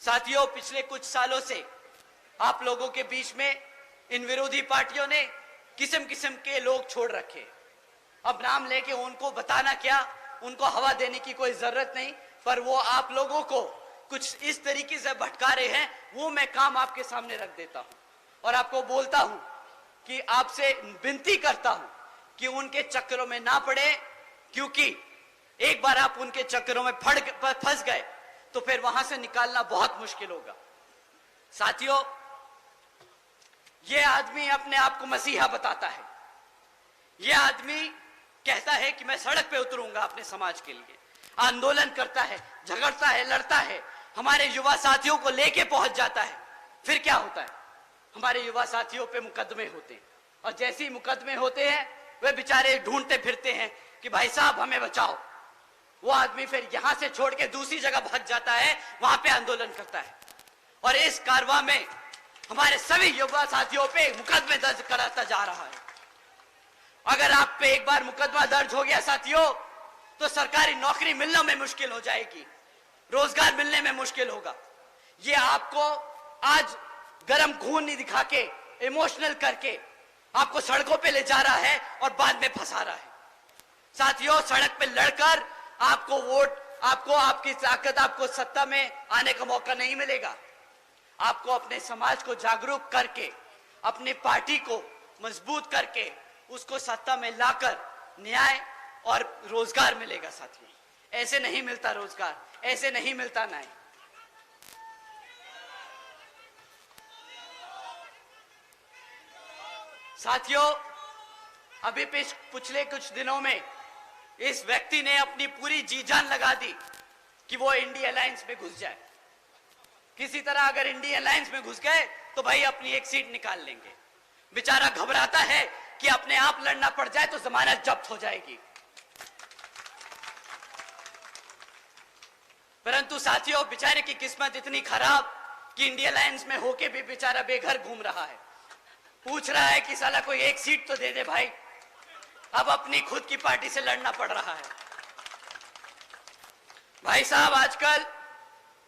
साथियों, पिछले कुछ सालों से आप लोगों के बीच में इन विरोधी पार्टियों ने किस्म किस्म के लोग छोड़ रखे। अब नाम लेके उनको बताना क्या, उनको हवा देने की कोई जरूरत नहीं, पर वो आप लोगों को कुछ इस तरीके से भटका रहे हैं, वो मैं काम आपके सामने रख देता हूं और आपको बोलता हूं कि आपसे विनती करता हूं कि उनके चक्करों में ना पड़े, क्योंकि एक बार आप उनके चक्करों में फंस गए तो फिर वहां से निकालना बहुत मुश्किल होगा। साथियों, यह आदमी अपने आप को मसीहा बताता है। यह आदमी कहता है कि मैं सड़क पे उतरूंगा अपने समाज के लिए, आंदोलन करता है, झगड़ता है, लड़ता है, हमारे युवा साथियों को लेके पहुंच जाता है। फिर क्या होता है, हमारे युवा साथियों पे मुकदमे होते हैं और जैसे ही मुकदमे होते हैं वे बेचारे ढूंढते फिरते हैं कि भाई साहब हमें बचाओ। वो आदमी फिर यहां से छोड़ के दूसरी जगह भाग जाता है, वहां पे आंदोलन करता है और इस कारवां में हमारे सभी युवा साथियों पे मुकदमे दर्ज कराता जा रहा है। अगर आप पे एक बार मुकदमा दर्ज हो गया साथियों, तो सरकारी नौकरी मिलने में मुश्किल हो जाएगी, रोजगार मिलने में मुश्किल होगा। ये आपको आज गरम खून नहीं दिखा के, इमोशनल करके आपको सड़कों पे ले जा रहा है और बाद में फंसा रहा है। साथियों, सड़क पे लड़कर आपको वोट, आपको आपकी ताकत, आपको सत्ता में आने का मौका नहीं मिलेगा। आपको अपने समाज को जागरूक करके, अपनी पार्टी को मजबूत करके उसको सत्ता में लाकर न्याय और रोजगार मिलेगा। साथियों, ऐसे नहीं मिलता रोजगार, ऐसे नहीं मिलता न्याय। साथियों, अभी पिछले कुछ दिनों में इस व्यक्ति ने अपनी पूरी जी जान लगा दी कि वो इंडिया अलायंस में घुस जाए। किसी तरह अगर इंडिया अलायंस में घुस गए तो भाई अपनी एक सीट निकाल लेंगे। बेचारा घबराता है कि अपने आप लड़ना पड़ जाए तो जमानत जब्त हो जाएगी। परंतु साथियों, बेचारे की किस्मत इतनी खराब कि इंडिया अलायंस में होके भी बेचारा बेघर घूम रहा है। पूछ रहा है कि साला कोई एक सीट तो दे दे भाई। अब अपनी खुद की पार्टी से लड़ना पड़ रहा है। भाई साहब, आजकल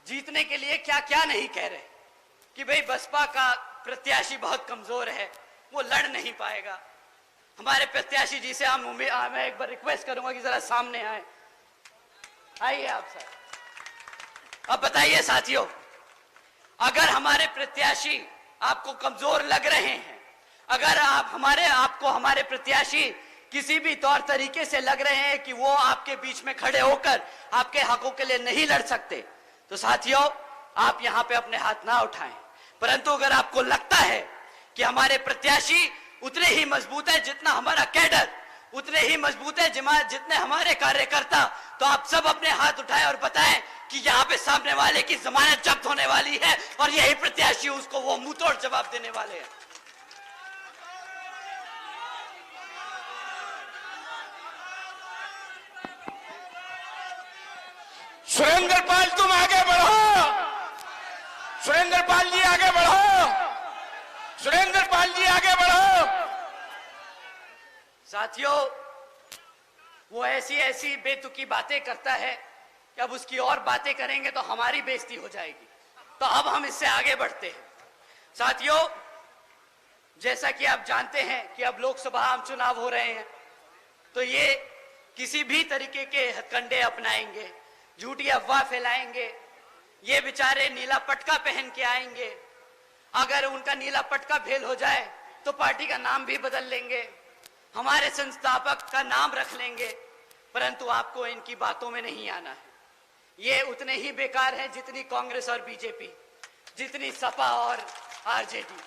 जीतने के लिए क्या क्या नहीं कह रहे कि भाई बसपा का प्रत्याशी बहुत कमजोर है, वो लड़ नहीं पाएगा। हमारे प्रत्याशी जी से मैं एक बार रिक्वेस्ट करूंगा कि जरा सामने आए। आइए आप सर। अब बताइए साथियों, अगर हमारे प्रत्याशी आपको कमजोर लग रहे हैं, अगर आपको हमारे प्रत्याशी किसी भी तौर तरीके से लग रहे हैं कि वो आपके बीच में खड़े होकर आपके हकों के लिए नहीं लड़ सकते, तो साथियों आप यहां पे अपने हाथ ना उठाएं। परंतु अगर आपको लगता है कि हमारे प्रत्याशी उतने ही मजबूत है जितना हमारा कैडर, उतने ही मजबूत है जितने हमारे कार्यकर्ता, तो आप सब अपने हाथ उठाएं और बताएं कि यहाँ पे सामने वाले की जमानत जब्त होने वाली है और यही प्रत्याशी उसको वो मुंहतोड़ जवाब देने वाले हैं। सुरेंद्र पाल, तुम आगे बढ़ो। सुरेंद्र पाल जी आगे बढ़ो। सुरेंद्र पाल जी आगे बढ़ो। साथियों, वो ऐसी ऐसी बेतुकी बातें करता है कि अब उसकी और बातें करेंगे तो हमारी बेइज्जती हो जाएगी। तो अब हम इससे आगे बढ़ते हैं। साथियों, जैसा कि आप जानते हैं कि अब लोकसभा आम चुनाव हो रहे हैं, तो ये किसी भी तरीके के हथकंडे अपनाएंगे, झूठी अफवाह फैलाएंगे। ये बेचारे नीला पटका पहन के आएंगे। अगर उनका नीला पटका फेल हो जाए तो पार्टी का नाम भी बदल लेंगे, हमारे संस्थापक का नाम रख लेंगे। परंतु आपको इनकी बातों में नहीं आना है। ये उतने ही बेकार हैं जितनी कांग्रेस और बीजेपी, जितनी सपा और आरजेडी।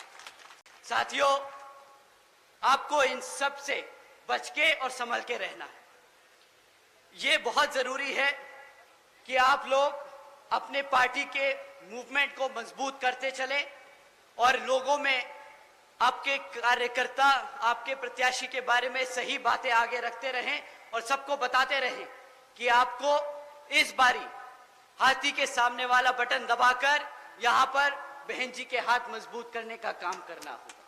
साथियों, आपको इन सब से बच के और संभल के रहना है। ये बहुत जरूरी है कि आप लोग अपने पार्टी के मूवमेंट को मजबूत करते चलें और लोगों में आपके कार्यकर्ता, आपके प्रत्याशी के बारे में सही बातें आगे रखते रहें और सबको बताते रहें कि आपको इस बारी हाथी के सामने वाला बटन दबाकर यहां पर बहन जी के हाथ मजबूत करने का काम करना होगा।